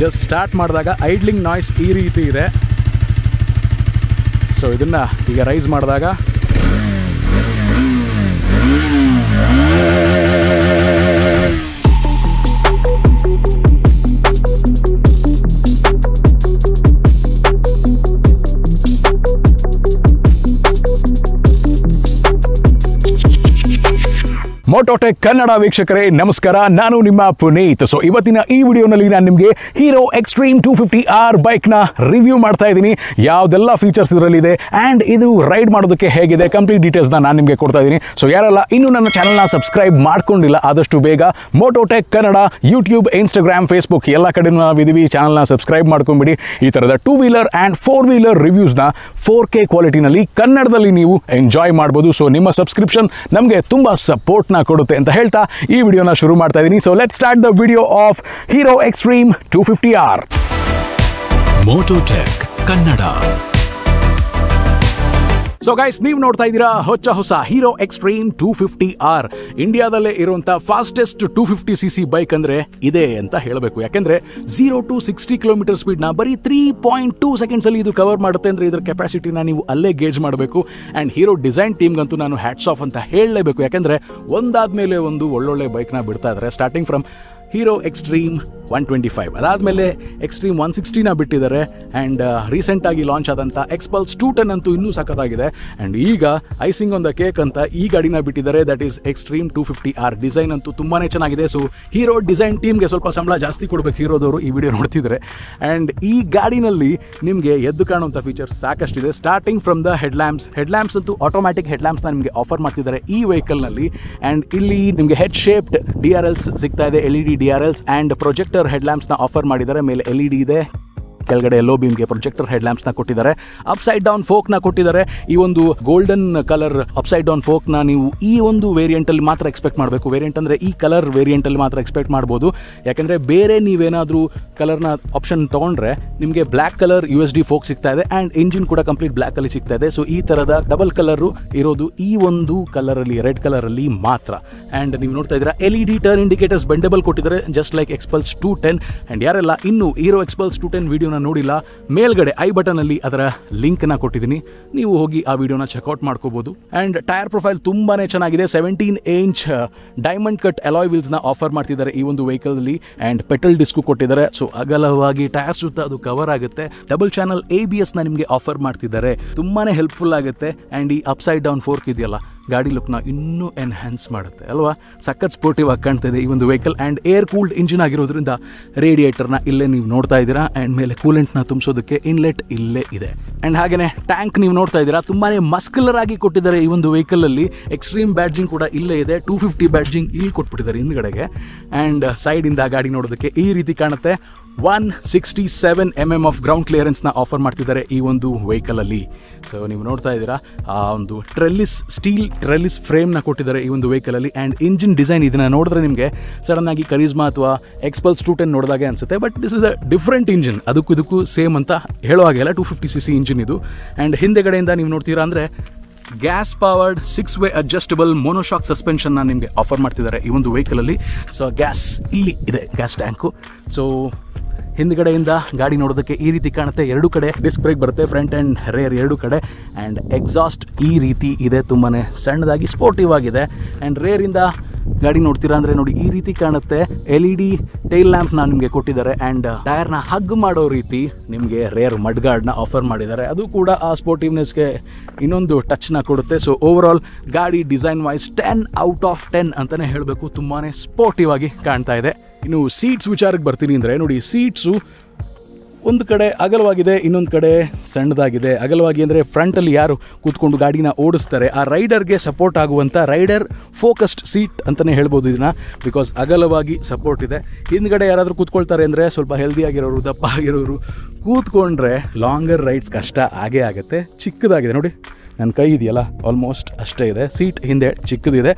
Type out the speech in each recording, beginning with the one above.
Just start ಮಾಡಿದಾಗ idling noise ಈ ರೀತಿ ಇದೆ. ಸೊ ಇದನ್ನು ಈಗ ರೈಸ್ ಮಾಡಿದಾಗ ಮೋಟೋಟೆಕ್ ಕನ್ನಡ ವೀಕ್ಷಕರೇ ನಮಸ್ಕಾರ, ನಾನು ನಿಮ್ಮ ಪುನೀತ್. ಸೊ ಇವತ್ತಿನ ಈ ವಿಡಿಯೋನಲ್ಲಿ ನಾನು ನಿಮಗೆ ಹೀರೋ ಎಕ್ಸ್ಟ್ರೀಮ್ 250R ಬೈಕ್ನ ರಿವ್ಯೂ ಮಾಡ್ತಾ ಇದ್ದೀನಿ. ಯಾವುದೆಲ್ಲ ಫೀಚರ್ಸ್ ಇದರಲ್ಲಿದೆ ಆ್ಯಂಡ್ ಇದು ರೈಡ್ ಮಾಡೋದಕ್ಕೆ ಹೇಗಿದೆ ಕಂಪ್ಲೀಟ್ ಡೀಟೇಲ್ಸ್ನ ನಾನು ನಿಮಗೆ ಕೊಡ್ತಾ ಇದ್ದೀನಿ. ಸೊ ಯಾರೆಲ್ಲ ಇನ್ನೂ ನನ್ನ ಚಾನಲ್ನ ಸಬ್ಸ್ಕ್ರೈಬ್ ಮಾಡ್ಕೊಂಡಿಲ್ಲ ಆದಷ್ಟು ಬೇಗ ಮೋಟೋಟೆಕ್ ಕನ್ನಡ ಯೂಟ್ಯೂಬ್, ಇನ್ಸ್ಟಾಗ್ರಾಮ್, ಫೇಸ್ಬುಕ್ ಎಲ್ಲ ಕಡೆ ನಾವಿದ್ದೀವಿ. ಚಾನಲ್ನ ಸಬ್ಸ್ಕ್ರೈಬ್ ಮಾಡ್ಕೊಂಬಿಡಿ. ಈ ಥರದ 2 ವೀಲರ್ ಆ್ಯಂಡ್ 4 ವೀಲರ್ ರಿವ್ಯೂಸ್ನ 4K ಕ್ವಾಲಿಟಿನಲ್ಲಿ ಕನ್ನಡದಲ್ಲಿ ನೀವು ಎಂಜಾಯ್ ಮಾಡ್ಬೋದು. ಸೊ ನಿಮ್ಮ ಸಬ್ಸ್ಕ್ರಿಪ್ಷನ್ ನಮಗೆ ತುಂಬ ಸಪೋರ್ಟ್ನ ಕೊಡುತ್ತೆ ಅಂತ ಹೇಳ್ತಾ ಈ ವಿಡಿಯೋನ ಶುರು ಮಾಡ್ತಾ ಇದ್ದೀನಿ. So let's start the video of Hero Xtreme 250R. Mototech Kannada. So guys, ನೀವು ನೋಡ್ತಾ ಇದ್ದೀರಾ ಹೊಸ ಹೀರೋ ಎಕ್ಸ್ಟ್ರೀಮ್ 250R. ಇಂಡಿಯಾದಲ್ಲೇ ಇರುವಂಥ ಫಾಸ್ಟೆಸ್ಟ್ 250cc ಬೈಕ್ ಅಂದರೆ ಇದೆ ಅಂತ ಹೇಳಬೇಕು. ಯಾಕೆಂದರೆ 0 to 60 ಕಿಲೋಮೀಟರ್ ಸ್ಪೀಡ್ನ ಬರೀ 3.2 ಸೆಕೆಂಡ್ಸಲ್ಲಿ ಇದು ಕವರ್ ಮಾಡುತ್ತೆ ಅಂದರೆ ಇದರ ಕೆಪಾಸಿಟಿನ ನೀವು ಅಲ್ಲೇ ಗೇಜ್ ಮಾಡಬೇಕು. ಆ್ಯಂಡ್ ಹೀರೋ ಡಿಸೈನ್ ಟೀಮ್ಗಂತೂ ನಾನು ಹ್ಯಾಟ್ಸ್ ಆಫ್ ಅಂತ ಹೇಳಲೇಬೇಕು. ಯಾಕೆಂದರೆ ಒಂದಾದ ಮೇಲೆ ಒಂದು ಒಳ್ಳೊಳ್ಳೆ ಬೈಕ್ನ ಬಿಡ್ತಾ ಇದ್ದಾರೆ. ಸ್ಟಾರ್ಟಿಂಗ್ ಫ್ರಮ್ ಹೀರೋ ಎಕ್ಸ್ಟ್ರೀಮ್ 125, ಅದಾದಮೇಲೆ ಎಕ್ಸ್ಟ್ರೀಮ್ 160ನ ಬಿಟ್ಟಿದ್ದಾರೆ. ಆ್ಯಂಡ್ ರೀಸೆಂಟಾಗಿ ಲಾಂಚ್ ಆದಂಥ ಎಕ್ಸ್ಪಲ್ಸ್ 210 ಅಂತೂ ಇನ್ನೂ ಸಖತ್ತಾಗಿದೆ. ಆ್ಯಂಡ್ ಈಗ ಐಸಿಂಗ್ ಆನ್ ದ ಕೇಕ್ ಅಂತ ಈ ಗಾಡಿನ ಬಿಟ್ಟಿದ್ದಾರೆ, that is extreme 250R. Design ಅಂತೂ ತುಂಬಾ ಚೆನ್ನಾಗಿದೆ. ಸೊ ಹೀರೋ ಡಿಸೈನ್ ಟೀಮ್ಗೆ ಸ್ವಲ್ಪ ಸಂಬಳ ಜಾಸ್ತಿ ಕೊಡಬೇಕು ಹೀರೋದವರು ಈ ವಿಡಿಯೋ ನೋಡ್ತಿದ್ದಾರೆ. ಆ್ಯಂಡ್ ಈ ಗಾಡಿನಲ್ಲಿ ನಿಮಗೆ ಎದ್ದು ಕಾಣುವಂಥ ಫೀಚರ್ಸ್ ಸಾಕಷ್ಟಿದೆ. ಸ್ಟಾರ್ಟಿಂಗ್ ಫ್ರಮ್ ದ ಹೆಡ್ಲ್ಯಾಂಪ್ಸ್ ಅಂತೂ ಆಟೋಮ್ಯಾಟಿಕ್ ಹೆಡ್ಲ್ಯಾಂಪ್ಸ್ನ ನಿಮಗೆ ಆಫರ್ ಮಾಡ್ತಿದ್ದಾರೆ ಈ ವೆಹಿಕಲ್ನಲ್ಲಿ. ಆ್ಯಂಡ್ ಇಲ್ಲಿ ನಿಮಗೆ ಹೆಡ್ ಶೇಪ್ಡ್ DRLs ಸಿಗ್ತಾ ಇದೆ, LED DRLs ಆ್ಯಂಡ್ ಪ್ರೊಜೆಕ್ಟರ್ ಹೆಡ್ಲ್ಯಾಂಪ್ಸ್ನ ಆಫರ್ ಮಾಡಿದ್ದಾರೆ. ಮೇಲೆ LED ಇದೆ, ಕೆಳಗಡೆ ಎಲ್ಲೋ ಬೀಮ್ಗೆ ಪ್ರೊಜೆಕ್ಟರ್ ಹೆಡ್ಲ್ಯಾಂಪ್ಸ್ನ ಕೊಟ್ಟಿದ್ದಾರೆ. ಅಪ್ಸೈಡ್ ಡೌನ್ ಫೋಕ್ನ ಕೊಟ್ಟಿದ್ದಾರೆ. ಈ ಒಂದು ಗೋಲ್ಡನ್ ಕಲರ್ ಅಪ್ಸೈಡ್ ಡೌನ್ ಫೋಕ್ನ ನೀವು ಈ ಒಂದು ವೇರಿಯಂಟಲ್ಲಿ ಮಾತ್ರ ಎಕ್ಸ್ಪೆಕ್ಟ್ ಮಾಡಬೇಕು. ವೇರಿಯಂಟ್ ಅಂದರೆ ಈ ಕಲರ್ ವೇರಿಯಂಟಲ್ಲಿ ಮಾತ್ರ ಎಕ್ಸ್ಪೆಕ್ಟ್ ಮಾಡ್ಬೋದು. ಯಾಕೆಂದರೆ ಬೇರೆ ನೀವೇನಾದರೂ ಕಲರ್ನ ಆಪ್ಷನ್ ತೊಗೊಂಡ್ರೆ ನಿಮಗೆ ಬ್ಲ್ಯಾಕ್ ಕಲರ್ USD ಫೋಕ್ ಸಿಗ್ತಾ ಇದೆ ಆ್ಯಂಡ್ ಇಂಜಿನ್ ಕೂಡ ಕಂಪ್ಲೀಟ್ ಬ್ಲ್ಯಾಕಲ್ಲಿ ಸಿಗ್ತಾ ಇದೆ. ಸೊ ಈ ಥರದ ಡಬಲ್ ಕಲರು ಇರೋದು ಈ ಒಂದು ಕಲರಲ್ಲಿ, ರೆಡ್ ಕಲರಲ್ಲಿ ಮಾತ್ರ. ಆ್ಯಂಡ್ ನೀವು ನೋಡ್ತಾ ಇದ್ದೀರಾ LED ಟರ್ನ್ ಇಂಡಿಕೇಟರ್ಸ್ ಬೆಂಡಬಲ್ ಕೊಟ್ಟಿದ್ದಾರೆ, ಜಸ್ಟ್ ಲೈಕ್ ಎಕ್ಸ್ಪಲ್ಸ್ 210. ಆ್ಯಂಡ್ ಯಾರೆಲ್ಲ ಇನ್ನೂ ಹೀರೋ ಎಕ್ಸ್ಪಲ್ಸ್ 210 ವಿಡಿಯೋನ ನೋಡಿಲ್ಲ, ಮೇಲ್ಗಡೆ ಐ ಬಟನಲ್ಲಿ ಅದರ ಲಿಂಕ್ನ ಕೊಟ್ಟಿದ್ದೀನಿ, ನೀವು ಹೋಗಿ ಆ ವಿಡಿಯೋನ ಚೆಕ್ಔಟ್ ಮಾಡ್ಕೋಬಹುದು. ಆ್ಯಂಡ್ ಟೈರ್ ಪ್ರೊಫೈಲ್ ತುಂಬಾ ಚೆನ್ನಾಗಿದೆ. 17 ಇಂಚ್ ಡೈಮಂಡ್ ಕಟ್ ಅಲಾಯ್ ವೀಲ್ಸ್ನ ಆಫರ್ ಮಾಡ್ತಿದ್ದಾರೆ ಈ ಒಂದು ವೆಹಿಕಲ್ನಲ್ಲಿ. ಆ್ಯಂಡ್ ಪೆಟ್ರೋಲ್ ಡಿಸ್ಕು ಕೊಟ್ಟಿದ್ದಾರೆ. ಸೊ ಅಗಲವಾಗಿ ಟೈರ್ ಸುತ್ತ ಅದು ಕವರ್ ಆಗುತ್ತೆ. ಡಬಲ್ ಚಾನಲ್ ABSನ ನಿಮಗೆ ಆಫರ್ ಮಾಡ್ತಿದ್ದಾರೆ, ತುಂಬಾ ಹೆಲ್ಪ್ಫುಲ್ ಆಗುತ್ತೆ. ಆ್ಯಂಡ್ ಈ ಅಪ್ಸೈಡ್ ಡೌನ್ ಫೋರ್ಕ್ ಇದೆಯಲ್ಲ, ಗಾಡಿ ಲುಕ್ನ ಇನ್ನೂ ಎನ್ಹ್ಯಾನ್ಸ್ ಮಾಡುತ್ತೆ ಅಲ್ವಾ. ಸಖತ್ ಸ್ಪೋರ್ಟಿವ್ ಆಗಿ ಕಾಣ್ತಾ ಇದೆ ಈ ಒಂದು vehicle. And air cooled engine ಆಗಿರೋದ್ರಿಂದ ರೇಡಿಯೇಟರ್ನ ಇಲ್ಲೇ ನೀವು ನೋಡ್ತಾ ಇದ್ದೀರಾ. ಆ್ಯಂಡ್ ಮೇಲೆ ಕೂಲೆಂಟ್ನ ತುಂಬಿಸೋದಕ್ಕೆ ಇನ್ಲೆಟ್ ಇಲ್ಲೇ ಇದೆ. ಆ್ಯಂಡ್ ಹಾಗೆಯೇ ಟ್ಯಾಂಕ್ ನೀವು ನೋಡ್ತಾ ಇದ್ದೀರಾ, ತುಂಬಾ ಮಸ್ಕ್ಯುಲರ್ ಆಗಿ ಕೊಟ್ಟಿದ್ದಾರೆ ಈ ಒಂದು ವೆಹಿಕಲಲ್ಲಿ. ಎಕ್ಸ್ಟ್ರೀಮ್ ಬ್ಯಾಡ್ಜಿಂಗ್ ಕೂಡ ಇಲ್ಲೇ ಇದೆ, 250 ಬ್ಯಾಡ್ಜಿಂಗ್ ಇಲ್ಲಿ ಕೊಟ್ಬಿಟ್ಟಿದ್ದಾರೆ ಹಿಂದ್ಗಡೆಗೆ. ಆ್ಯಂಡ್ ಸೈಡಿಂದ ಗಾಡಿ ನೋಡೋದಕ್ಕೆ ಈ ರೀತಿ ಕಾಣುತ್ತೆ. 167 mm ಆಫ್ ಗ್ರೌಂಡ್ ಕ್ಲಿಯರೆನ್ಸ್ನ ಆಫರ್ ಮಾಡ್ತಿದ್ದಾರೆ ಈ ಒಂದು ವೆಹಿಕಲಲ್ಲಿ. ಸೊ ನೀವು ನೋಡ್ತಾ ಇದ್ದೀರಾ ಆ ಒಂದು ಸ್ಟೀಲ್ ಟ್ರೆಲ್ಲಿಸ್ ಫ್ರೇಮ್ನ ಕೊಟ್ಟಿದ್ದಾರೆ ಈ ಒಂದು ವೆಹಿಕಲಲ್ಲಿ. ಆ್ಯಂಡ್ ಇಂಜಿನ್ ಡಿಸೈನ್ ಇದನ್ನು ನೋಡಿದ್ರೆ ನಿಮಗೆ ಸಡನ್ನಾಗಿ ಕರಿಸ್ಮಾ ಅಥವಾ ಎಕ್ಸ್ಪಲ್ಸ್ 210 ನೋಡಿದಾಗೆ ಅನಿಸುತ್ತೆ. But this is a different engine, ಅದಕ್ಕೂ ಸೇಮ್ ಅಂತ ಹೇಳೋ ಹಾಗೆಲ್ಲ 250cc ಇಂಜಿನ್ ಇದು. ಆ್ಯಂಡ್ ಹಿಂದೆಗಡೆಯಿಂದ ನೀವು ನೋಡ್ತೀರಾ ಅಂದರೆ gas powered 6-way adjustable monoshock ಸಸ್ಪೆನ್ಷನ್ನ ನಿಮಗೆ ಆಫರ್ ಮಾಡ್ತಿದ್ದಾರೆ ಈ ಒಂದು ವೆಹಿಕಲಲ್ಲಿ. ಸೊ ಗ್ಯಾಸ್ ಇಲ್ಲಿ ಇದೆ, ಗ್ಯಾಸ್ ಟ್ಯಾಂಕು. ಸೊ ಹಿಂದ್ಗಡೆಯಿಂದ ಗಾಡಿ ನೋಡೋದಕ್ಕೆ ಈ ರೀತಿ ಕಾಣುತ್ತೆ. 2 ಕಡೆ ಡಿಸ್ಕ್ ಬ್ರೇಕ್ ಬರುತ್ತೆ, ಫ್ರಂಟ್ ಆ್ಯಂಡ್ ರೇರ್ 2 ಕಡೆ. ಆ್ಯಂಡ್ ಎಕ್ಸಾಸ್ಟ್ ಈ ರೀತಿ ಇದೆ, ತುಂಬಾ ಸಣ್ಣದಾಗಿ ಸ್ಪೋರ್ಟಿವ್ ಆಗಿದೆ. ಆ್ಯಂಡ್ ರೇರಿಂದ ಗಾಡಿ ನೋಡ್ತೀರಾ ಅಂದರೆ ನೋಡಿ ಈ ರೀತಿ ಕಾಣುತ್ತೆ. LED ಟೈಲ್ ಲ್ಯಾಂಪ್ನ ನಿಮಗೆ ಕೊಟ್ಟಿದ್ದಾರೆ. ಆ್ಯಂಡ್ ಟೈರ್ನ ಹಗ್ ಮಾಡೋ ರೀತಿ ನಿಮಗೆ ರೇರ್ ಮಡ್ ಗಾರ್ಡ್ನ ಆಫರ್ ಮಾಡಿದ್ದಾರೆ, ಅದು ಕೂಡ ಆ ಸ್ಪೋರ್ಟಿವ್ನೆಸ್ಗೆ ಇನ್ನೊಂದು ಟಚ್ನ ಕೊಡುತ್ತೆ. ಸೊ ಓವರ್ ಆಲ್ ಗಾಡಿ ಡಿಸೈನ್ ವೈಸ್ 10 out of 10 ಅಂತಲೇ ಹೇಳಬೇಕು, ತುಂಬಾ ಸ್ಪೋರ್ಟಿವ್ ಆಗಿ ಕಾಣ್ತಾ ಇದೆ. ಇನ್ನು ಸೀಟ್ಸ್ ವಿಚಾರಕ್ಕೆ ಬರ್ತೀನಿ ಅಂದರೆ ನೋಡಿ, ಸೀಟ್ಸು ಒಂದು ಕಡೆ ಅಗಲವಾಗಿದೆ, ಇನ್ನೊಂದು ಕಡೆ ಸಣ್ಣದಾಗಿದೆ. ಅಗಲವಾಗಿ ಅಂದರೆ ಫ್ರಂಟಲ್ಲಿ ಯಾರು ಕೂತ್ಕೊಂಡು ಗಾಡಿನ ಓಡಿಸ್ತಾರೆ ಆ ರೈಡರ್ಗೆ ಸಪೋರ್ಟ್ ಆಗುವಂಥ ರೈಡರ್ ಫೋಕಸ್ಡ್ ಸೀಟ್ ಅಂತಲೇ ಹೇಳ್ಬೋದು ಇದನ್ನು, ಬಿಕಾಸ್ ಅಗಲವಾಗಿ ಸಪೋರ್ಟ್ ಇದೆ. ಹಿಂದ್ಗಡೆ ಯಾರಾದರೂ ಕೂತ್ಕೊಳ್ತಾರೆ ಅಂದರೆ ಸ್ವಲ್ಪ ಹೆಲ್ದಿ ಆಗಿರೋರು, ದಪ್ಪ ಆಗಿರೋರು ಕೂತ್ಕೊಂಡ್ರೆ ಲಾಂಗರ್ ರೈಡ್ಸ್ ಕಷ್ಟ ಆಗೇ ಆಗುತ್ತೆ. ಚಿಕ್ಕದಾಗಿದೆ ನೋಡಿ, ನನ್ನ ಕೈ ಇದೆಯಲ್ಲ ಆಲ್ಮೋಸ್ಟ್ ಅಷ್ಟೇ ಇದೆ. ಸೀಟ್ ಹಿಂದೆ ಚಿಕ್ಕದಿದೆ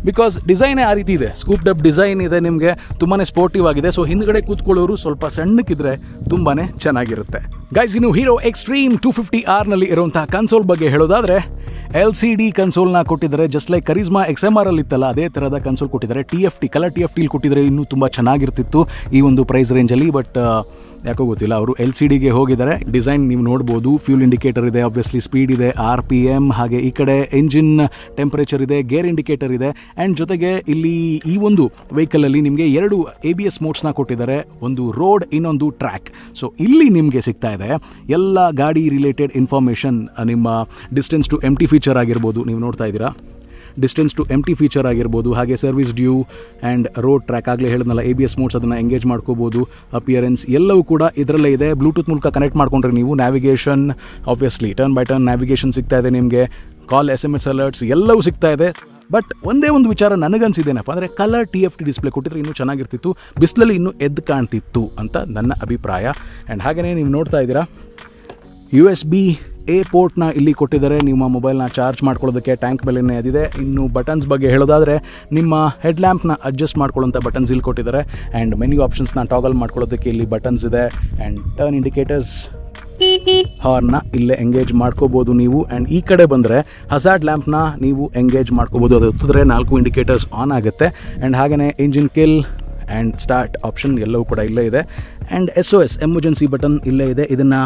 ಬಿಕಾಸ್ ಡಿಸೈನೇ ಆ ರೀತಿ ಇದೆ, ಸ್ಕೂಪ್ಡ್ ಅಪ್ ಡಿಸೈನ್ ಇದೆ ನಿಮಗೆ, ತುಂಬಾ ಸ್ಪೋರ್ಟಿವ್ ಆಗಿದೆ. ಸೊ ಹಿಂದ್ಗಡೆ ಕೂತ್ಕೊಳ್ಳೋರು ಸ್ವಲ್ಪ ಸಣ್ಣಕ್ಕಿದ್ರೆ ತುಂಬಾ ಚೆನ್ನಾಗಿರುತ್ತೆ. ಗೈಸ್, ಇನ್ನು ಹೀರೋ ಎಕ್ಸ್ಟ್ರೀಮ್ 250R ನಲ್ಲಿ ಇರುವಂತಹ ಕನ್ಸೋಲ್ ಬಗ್ಗೆ ಹೇಳೋದಾದರೆ LCD ಕನ್ಸೋಲ್ನ ಕೊಟ್ಟಿದ್ದಾರೆ. ಜಸ್ಟ್ ಲೈಕ್ ಕರಿಸ್ಮಾ XMR ಅಲ್ಲಿ ಇತ್ತಲ್ಲ ಅದೇ ಥರದ ಕನ್ಸೋಲ್ ಕೊಟ್ಟಿದ್ದಾರೆ. TFT ಕಲರ್ TFT ಕೊಟ್ಟಿದ್ದಾರೆ. ಇನ್ನೂ ತುಂಬ ಚೆನ್ನಾಗಿರ್ತಿತ್ತು ಈ ಒಂದು ಪ್ರೈಸ್ ರೇಂಜಲ್ಲಿ. ಬಟ್ ಯಾಕೋ ಗೊತ್ತಿಲ್ಲ, ಅವರು LCDಗೆ ಹೋಗಿದ್ದಾರೆ. ಡಿಸೈನ್ ನೀವು ನೋಡ್ಬೋದು. ಫ್ಯೂಲ್ ಇಂಡಿಕೇಟರ್ ಇದೆ, ಆಬ್ವಿಯಸ್ಲಿ ಸ್ಪೀಡ್ ಇದೆ, RPM, ಹಾಗೆ ಈ ಕಡೆ ಎಂಜಿನ್ ಟೆಂಪರೇಚರ್ ಇದೆ, ಗೇರ್ ಇಂಡಿಕೇಟರ್ ಇದೆ. ಆ್ಯಂಡ್ ಜೊತೆಗೆ ಇಲ್ಲಿ ಈ ಒಂದು ವೆಹಿಕಲಲ್ಲಿ ನಿಮಗೆ 2 ABS ಮೋಡ್ಸ್ನ ಕೊಟ್ಟಿದ್ದಾರೆ, ಒಂದು ರೋಡ್, ಇನ್ನೊಂದು ಟ್ರ್ಯಾಕ್. ಸೊ ಇಲ್ಲಿ ನಿಮಗೆ ಸಿಗ್ತಾ ಇದೆ ಎಲ್ಲ ಗಾಡಿ ರಿಲೇಟೆಡ್ ಇನ್ಫಾರ್ಮೇಷನ್. ನಿಮ್ಮ ಡಿಸ್ಟೆನ್ಸ್ ಟು ಎಂಟಿ ಫೀಚರ್ ಆಗಿರ್ಬೋದು, ನೀವು ನೋಡ್ತಾ ಇದ್ದೀರಾ, ಡಿಸ್ಟೆನ್ಸ್ ಟು ಎಂಟಿ ಫೀಚರ್ ಆಗಿರ್ಬೋದು, ಹಾಗೆ service due and road track ಆಗಲೇ ಹೇಳಿದ್ನಲ್ಲ, ABS ಮೋಡ್ಸ್ ಅದನ್ನು ಎಂಗೇಜ್ ಮಾಡ್ಕೋಬೋದು, ಅಪಿಯರೆನ್ಸ್ ಎಲ್ಲವೂ ಕೂಡ ಇದರಲ್ಲೇ ಇದೆ. ಬ್ಲೂಟೂತ್ ಮೂಲಕ ಕನೆಕ್ಟ್ ಮಾಡ್ಕೊಂಡ್ರೆ ನೀವು navigation, obviously turn by turn navigation ಸಿಗ್ತಾ ಇದೆ ನಿಮಗೆ, ಕಾಲ್, SMS ಅಲರ್ಟ್ಸ್ ಎಲ್ಲವೂ ಸಿಗ್ತಾ ಇದೆ. ಬಟ್ ಒಂದೇ ಒಂದು ವಿಚಾರ ನನಗನ್ಸಿದ್ದೇನಪ್ಪ ಅಂದರೆ ಕಲರ್ TFT ಡಿಸ್ಪ್ಲೇ ಕೊಟ್ಟಿದ್ರೆ ಇನ್ನೂ ಚೆನ್ನಾಗಿರ್ತಿತ್ತು, ಬಿಸಿಲಲ್ಲಿ ಇನ್ನೂ ಎದ್ದು ಕಾಣ್ತಿತ್ತು ಅಂತ ನನ್ನ ಅಭಿಪ್ರಾಯ. ಆ್ಯಂಡ್ ಹಾಗೆಯೇ ನೀವು ನೋಡ್ತಾ ಇದ್ದೀರಾ USB-A ಪೋರ್ಟ್ನ ಇಲ್ಲಿ ಕೊಟ್ಟಿದ್ದಾರೆ, ನಿಮ್ಮ ಮೊಬೈಲ್ನ ಚಾರ್ಜ್ ಮಾಡ್ಕೊಳ್ಳೋದಕ್ಕೆ. ಟ್ಯಾಂಕ್ ಮೇಲೆನೇ ಅದಿದೆ. ಇನ್ನು ಬಟನ್ಸ್ ಬಗ್ಗೆ ಹೇಳೋದಾದರೆ ನಿಮ್ಮ ಹೆಡ್ ಲ್ಯಾಂಪ್ನ ಅಡ್ಜಸ್ಟ್ ಮಾಡ್ಕೊಳ್ಳೋಂಥ ಬಟನ್ಸ್ ಇಲ್ಲಿ ಕೊಟ್ಟಿದ್ದಾರೆ. ಆ್ಯಂಡ್ ಮೆನ್ಯೂ ಆಪ್ಷನ್ಸ್ನ ಟಾಗಲ್ ಮಾಡ್ಕೊಳ್ಳೋದಕ್ಕೆ ಇಲ್ಲಿ ಬಟನ್ಸ್ ಇದೆ. ಆ್ಯಂಡ್ ಟರ್ನ್ ಇಂಡಿಕೇಟರ್ಸ್, ಹಾರ್ನ ಇಲ್ಲೇ ಎಂಗೇಜ್ ಮಾಡ್ಕೋಬೋದು ನೀವು. ಆ್ಯಂಡ್ ಈ ಕಡೆ ಬಂದರೆ ಹಜಾರ್ಡ್ ಲ್ಯಾಂಪ್ನ ನೀವು ಎಂಗೇಜ್ ಮಾಡ್ಕೋಬೋದು. ಅದು ಹೊತ್ತಿದ್ರೆ 4 ಇಂಡಿಕೇಟರ್ಸ್ ಆನ್ ಆಗುತ್ತೆ. ಆ್ಯಂಡ್ ಹಾಗೆಯೇ engine kill and start option ಎಲ್ಲವೂ ಕೂಡ ಇಲ್ಲೇ ಇದೆ. ಆ್ಯಂಡ್ SOS ಎಮರ್ಜೆನ್ಸಿ ಬಟನ್ ಇಲ್ಲೇ ಇದೆ. ಇದನ್ನು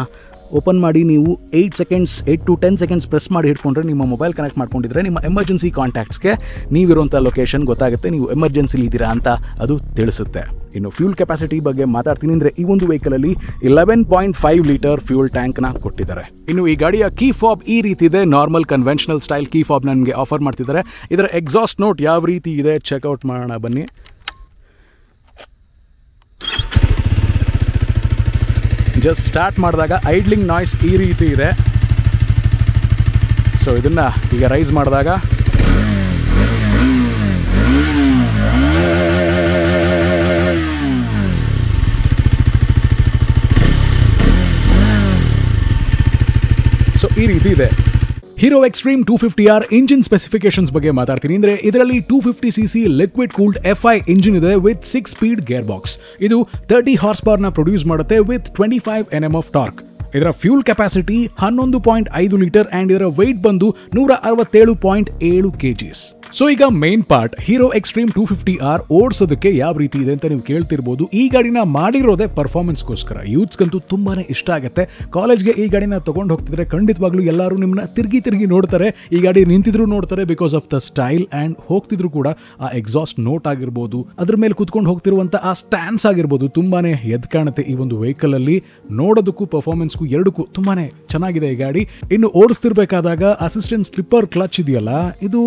ಓಪನ್ ಮಾಡಿ ನೀವು 8 to 10 ಸೆಕೆಂಡ್ಸ್ ಪ್ರೆಸ್ ಮಾಡಿ ಹಿಡ್ಕೊಂಡ್ರೆ ನಿಮ್ಮ ಮೊಬೈಲ್ ಕನೆಕ್ಟ್ ಮಾಡ್ಕೊಂಡಿದ್ರೆ ನಿಮ್ಮ ಎಮರ್ಜೆನ್ಸಿ ಕಾಂಟ್ಯಾಕ್ಟ್ಸ್ಗೆ ನೀವಿರುವಂಥ ಲೊಕೇಶನ್ ಗೊತ್ತಾಗುತ್ತೆ, ನೀವು ಎಮರ್ಜೆನ್ಸಿಲಿ ಇದ್ದೀರಾ ಅಂತ ಅದು ತಿಳಿಸುತ್ತೆ. ಇನ್ನು ಫ್ಯೂಲ್ ಕೆಪಾಸಿಟಿ ಬಗ್ಗೆ ಮಾತಾಡ್ತೀನಿ ಅಂದರೆ ಈ ಒಂದು ವೆಹಿಕಲಲ್ಲಿ 11.5 ಲೀಟರ್ ಫ್ಯೂಲ್ ಟ್ಯಾಂಕ್ನ ಕೊಟ್ಟಿದ್ದಾರೆ. ಇನ್ನು ಈ ಗಾಡಿಯ ಕೀ ಫಾಬ್ ಈ ರೀತಿ ಇದೆ. Normal conventional style key fob ನನಗೆ ಆಫರ್ ಮಾಡ್ತಿದ್ದಾರೆ. ಇದರ ಎಕ್ಸಾಸ್ಟ್ ನೋಟ್ ಯಾವ ರೀತಿ ಇದೆ ಚೆಕ್ಔಟ್ ಮಾಡೋಣ ಬನ್ನಿ. ಜಸ್ಟ್ ಸ್ಟಾರ್ಟ್ ಮಾಡಿದಾಗ ಐಡ್ಲಿಂಗ್ ನಾಯ್ಸ್ ಈ ರೀತಿ ಇದೆ. ಸೊ ಇದನ್ನು ಈಗ ರೈಸ್ ಮಾಡಿದಾಗ ಸೊ ಈ ರೀತಿ ಇದೆ. Hero Xtreme 250R engine specifications ಬಗ್ಗೆ ಮಾತಾಡ್ತೀನಿ ಅಂದರೆ ಇದರಲ್ಲಿ 250cc liquid cooled FI engine ಇದೆ ವಿತ್ 6 ಸ್ಪೀಡ್ ಗೇರ್ ಬಾಕ್ಸ್. ಇದು 30 ಹಾರ್ಸ್ ಪವರ್ನ ಪ್ರೊಡ್ಯೂಸ್ ಮಾಡುತ್ತೆ ವಿತ್ 25 Nm ಆಫ್ ಟಾರ್ಕ್. ಇದರ ಫ್ಯೂಲ್ ಕೆಪಾಸಿಟಿ 11.5 ಲೀಟರ್ ಆ್ಯಂಡ್ ಇದರ ವೆಯ್ಟ್ ಬಂದು 167.7 kgs. ಸೊ ಈಗ main part, Hero Xtreme 250R ಓಡಿಸೋದಕ್ಕೆ ಯಾವ ರೀತಿ ಇದೆ ಅಂತ ನೀವು ಕೇಳ್ತಿರ್ಬೋದು. ಈ ಗಾಡಿನ ಮಾಡಿರೋದೇ ಪರ್ಫಾರ್ಮೆನ್ಸ್ಗೋಸ್ಕರ. ಯೂತ್ಸ್ಗಂತೂ ತುಂಬಾ ಇಷ್ಟ ಆಗುತ್ತೆ. ಕಾಲೇಜ್ಗೆ ಈ ಗಾಡಿನ ತೊಗೊಂಡು ಹೋಗ್ತಿದ್ರೆ ಖಂಡಿತವಾಗ್ಲೂ ಎಲ್ಲರೂ ನಿಮ್ಮನ್ನ ತಿರುಗಿ ನೋಡ್ತಾರೆ. ಈ ಗಾಡಿ ನಿಂತಿದ್ರು ನೋಡ್ತಾರೆ because of the style. And ಹೋಗ್ತಿದ್ರು ಕೂಡ ಆ ಎಕ್ಸಾಸ್ಟ್ ನೋಟ್ ಆಗಿರ್ಬೋದು, ಅದ್ರ ಮೇಲೆ ಕುತ್ಕೊಂಡು ಹೋಗ್ತಿರುವಂಥ ಆ ಸ್ಟ್ಯಾನ್ಸ್ ಆಗಿರ್ಬೋದು, ತುಂಬಾ ಎದ್ದು ಕಾಣುತ್ತೆ ಈ ಒಂದು ವೆಹಿಕಲಲ್ಲಿ. ನೋಡೋದಕ್ಕೂ ಪರ್ಫಾರ್ಮೆನ್ಸ್ಗೂ ಎರಡಕ್ಕೂ ತುಂಬಾ ಚೆನ್ನಾಗಿದೆ ಈ ಗಾಡಿ. ಇನ್ನು ಓಡಿಸ್ತಿರ್ಬೇಕಾದಾಗ ಅಸಿಸ್ಟೆಂಟ್ ಸ್ಲಿಪ್ಪರ್ ಕ್ಲಚ್ ಇದೆಯಲ್ಲ, ಇದು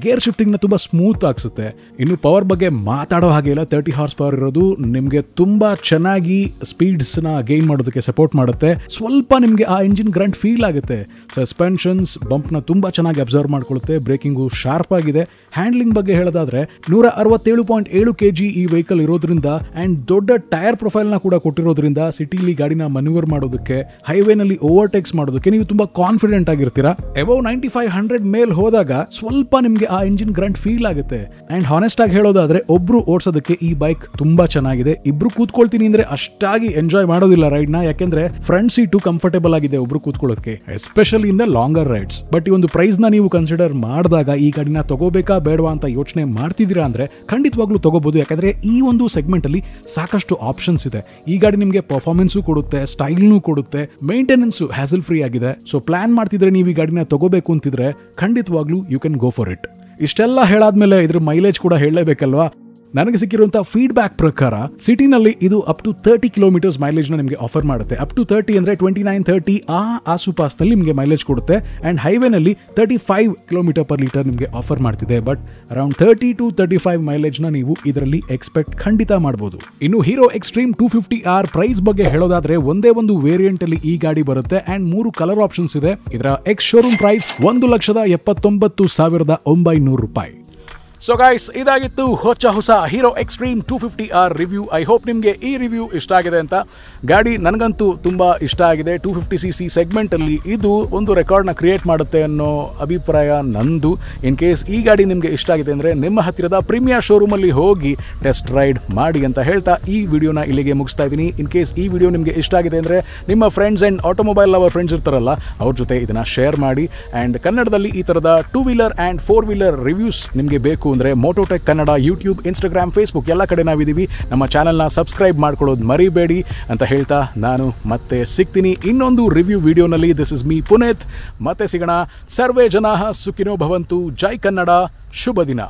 ಗೇರ್ ಶಿಫ್ಟಿಂಗ್ನ ತುಂಬ ಸ್ಮೂತ್ ಆಗಿಸುತ್ತೆ. ಇನ್ನು ಪವರ್ ಬಗ್ಗೆ ಮಾತಾಡೋ ಹಾಗೆ ಇಲ್ಲ. 30 ಹಾರ್ಸ್ ಪವರ್ ಇರೋದು ನಿಮಗೆ ತುಂಬ ಚೆನ್ನಾಗಿ ಸ್ಪೀಡ್ಸ್ನ ಗೇನ್ ಮಾಡೋದಕ್ಕೆ ಸಪೋರ್ಟ್ ಮಾಡುತ್ತೆ. ಸ್ವಲ್ಪ ನಿಮಗೆ ಆ ಇಂಜಿನ್ ಗ್ರಂಟ್ ಫೀಲ್ ಆಗುತ್ತೆ. ಸಸ್ಪೆನ್ಷನ್ಸ್ ಬಂಪ್ನ ತುಂಬ ಚೆನ್ನಾಗಿ ಅಬ್ಸರ್ವ್ ಮಾಡ್ಕೊಳ್ಳುತ್ತೆ. ಬ್ರೇಕಿಂಗು ಶಾರ್ಪ್ ಆಗಿದೆ. ಹ್ಯಾಂಡ್ಲಿಂಗ್ ಬಗ್ಗೆ ಹೇಳೋದಾದ್ರೆ 167.7 kg ಈ ವೆಹಿಕಲ್ ಇರೋದ್ರಿಂದ ಆ್ಯಂಡ್ ದೊಡ್ಡ ಟೈರ್ ಪ್ರೊಫೈಲ್ನ ಕೂಡ ಕೊಟ್ಟಿರೋದ್ರಿಂದ ಸಿಟಿಲಿ ಗಾಡಿನ ಮನ್ಯೂವರ್ ಮಾಡೋದಕ್ಕೆ, ಹೈವೇನಲ್ಲಿ ಓವರ್ಟೇಕ್ಸ್ ಮಾಡೋದಕ್ಕೆ ನೀವು ತುಂಬ ಕಾನ್ಫಿಡೆಂಟ್ ಆಗಿರ್ತೀರಾ. ಅಬೌವ್ 9500 ಮೇಲೆ ಹೋದಾಗ ಸ್ವಲ್ಪ ನಿಮಗೆ ಆ ಇಂಜಿನ್ ಗ್ರಂಟ್ ಫೀಲ್ ಆಗುತ್ತೆ. ಆ್ಯಂಡ್ ಹಾನೆಸ್ಟ್ ಆಗಿ ಹೇಳೋದಾದ್ರೆ ಒಬ್ರು ಓಡಿಸೋದಕ್ಕೆ ಈ ಬೈಕ್ ತುಂಬಾ ಚೆನ್ನಾಗಿದೆ. ಇಬ್ರು ಕೂತ್ಕೊಳ್ತೀನಿ ಅಂದ್ರೆ ಅಷ್ಟಾಗಿ ಎಂಜಾಯ್ ಮಾಡೋದಿಲ್ಲ ರೈಡ್ನ, ಯಾಕೆಂದ್ರೆ ಫ್ರಂಟ್ ಸೀಟು ಕಂಫರ್ಟೇಬಲ್ ಆಗಿದೆ ಒಬ್ರು ಕೂತ್ಕೊಳ್ಳೋಕೆ, especially in the longer rides. But ಈ ಒಂದು ಪ್ರೈಸ್ ನ ನೀವು ಕನ್ಸಿಡರ್ ಮಾಡಿದಾಗ ಈ ಗಾಡಿನ ತಗೋಬೇಕಾ ಬೇಡವಾ ಅಂತ ಯೋಚನೆ ಮಾಡ್ತಿದ್ದೀರಾ ಅಂದ್ರೆ ಖಂಡಿತವಾಗ್ಲೂ ತಗೋಬಹುದು. ಯಾಕಂದ್ರೆ ಈ ಒಂದು ಸೆಗ್ಮೆಂಟ್ ಅಲ್ಲಿ ಸಾಕಷ್ಟು ಆಪ್ಷನ್ಸ್ ಇದೆ. ಈ ಗಾಡಿ ನಿಮಗೆ ಪರ್ಫಾರ್ಮೆನ್ಸು ಕೊಡುತ್ತೆ, ಸ್ಟೈಲ್ನು ಕೊಡುತ್ತೆ, ಮೇಂಟೆನೆನ್ಸು ಹ್ಯಾಸಲ್ ಫ್ರೀ ಆಗಿದೆ. ಸೊ ಪ್ಲಾನ್ ಮಾಡ್ತಿದ್ರೆ ನೀವು ಈ ಗಾಡಿನ ತಗೋಬೇಕು ಅಂತಿದ್ರೆ ಖಂಡಿತವಾಗ್ಲೂ you can go for it. ಇಷ್ಟೆಲ್ಲ ಹೇಳಾದ್ಮೇಲೆ ಇದ್ರ ಮೈಲೇಜ್ ಕೂಡ ಹೇಳಲೇಬೇಕಲ್ವಾ. ನನಗೆ ಸಿಕ್ಕಿರುವಂತಹ ಫೀಡ್ಬ್ಯಾಕ್ ಪ್ರಕಾರ ಸಿಟಿನಲ್ಲಿ ಇದು ಅಪ್ ಟು 30 ಕಿಲೋಮೀಟರ್ಸ್ ಮೈಲೇಜ್ನ ನಿಮಗೆ ಆಫರ್ ಮಾಡುತ್ತೆ. ಅಪ್ ಟು 30 ಅಂದರೆ 29-30 ಆಸುಪಾಸ್ನಲ್ಲಿ ನಿಮಗೆ ಮೈಲೇಜ್ ಕೊಡುತ್ತೆ. ಆ್ಯಂಡ್ ಹೈವೇನಲ್ಲಿ 35 ಕಿಲೋಮೀಟರ್ ಪರ್ ಲೀಟರ್ ನಿಮಗೆ ಆಫರ್ ಮಾಡ್ತಿದೆ. ಬಟ್ ಅರೌಂಡ್ 30 to 35 ಮೈಲೇಜ್ನ ನೀವು ಇದರಲ್ಲಿ ಎಕ್ಸ್ಪೆಕ್ಟ್ ಖಂಡಿತ ಮಾಡ್ಬೋದು. ಇನ್ನು ಹೀರೋ ಎಕ್ಸ್ಟ್ರೀಮ್ 250R ಪ್ರೈಸ್ ಬಗ್ಗೆ ಹೇಳೋದಾದ್ರೆ ಒಂದೇ ಒಂದು ವೇರಿಯಂಟ್ ಅಲ್ಲಿ ಈ ಗಾಡಿ ಬರುತ್ತೆ ಆ್ಯಂಡ್ 3 ಕಲರ್ ಆಪ್ಷನ್ಸ್ ಇದೆ. ಇದರ ಎಕ್ಸ್ ಶೋರೂಮ್ ಪ್ರೈಸ್ 1,79,900 ರೂಪಾಯಿ. ಸೊ ಗೈಸ್, ಇದಾಗಿತ್ತು ಹೊಸ hero Xtreme 250R review. I hope ನಿಮಗೆ ಈ ರಿವ್ಯೂ ಇಷ್ಟ ಆಗಿದೆ ಅಂತ. ಗಾಡಿ ನನಗಂತೂ ತುಂಬ ಇಷ್ಟ ಆಗಿದೆ. 250cc ಸೆಗ್ಮೆಂಟಲ್ಲಿ ಇದು ಒಂದು ರೆಕಾರ್ಡ್ನ ಕ್ರಿಯೇಟ್ ಮಾಡುತ್ತೆ ಅನ್ನೋ ಅಭಿಪ್ರಾಯ ನಂದು. ಇನ್ ಕೇಸ್ ಈ ಗಾಡಿ ನಿಮಗೆ ಇಷ್ಟ ಆಗಿದೆ ಅಂದರೆ ನಿಮ್ಮ ಹತ್ತಿರದ ಪ್ರೀಮಿಯರ್ ಶೋರೂಮಲ್ಲಿ ಹೋಗಿ ಟೆಸ್ಟ್ ರೈಡ್ ಮಾಡಿ ಅಂತ ಹೇಳ್ತಾ ಈ ವಿಡಿಯೋನ ಇಲ್ಲಿಗೆ ಮುಗಿಸ್ತಾ ಇದ್ದೀನಿ. ಇನ್ ಕೇಸ್ ಈ ವಿಡಿಯೋ ನಿಮಗೆ ಇಷ್ಟ ಆಗಿದೆ ಅಂದರೆ ನಿಮ್ಮ friends and automobile lover friends ಇರ್ತಾರಲ್ಲ, ಅವ್ರ ಜೊತೆ ಇದನ್ನು ಶೇರ್ ಮಾಡಿ. ಆ್ಯಂಡ್ ಕನ್ನಡದಲ್ಲಿ ಈ ಥರದ 2 ವೀಲರ್ ಆ್ಯಂಡ್ 4 ವೀಲರ್ ರಿವ್ಯೂಸ್ ನಿಮಗೆ ಬೇಕು ಅಂದರೆ ಮೋಟೋಟೆಕ್ ಕನ್ನಡ ಯೂಟ್ಯೂಬ್, ಇನ್ಸ್ಟಾಗ್ರಾಮ್, ಫೇಸ್ಬುಕ್ ಎಲ್ಲ ಕಡೆ ನಾವಿದ್ದೀವಿ. ನಮ್ಮ ಚಾನಲ್ನ ಸಬ್ಸ್ಕ್ರೈಬ್ ಮಾಡ್ಕೊಳ್ಳೋದು ಮರಿಬೇಡಿ ಅಂತ ಹೇಳ್ತಾ ನಾನು ಮತ್ತೆ ಸಿಗ್ತೀನಿ ಇನ್ನೊಂದು ರಿವ್ಯೂ ವಿಡಿಯೋನಲ್ಲಿ. This is me Puneeth. ಮತ್ತೆ ಸಿಗೋಣ. ಸರ್ವೇ ಜನಾಃ ಸುಖಿನೋ ಭವಂತು. ಜೈ ಕನ್ನಡ. ಶುಭ ದಿನ.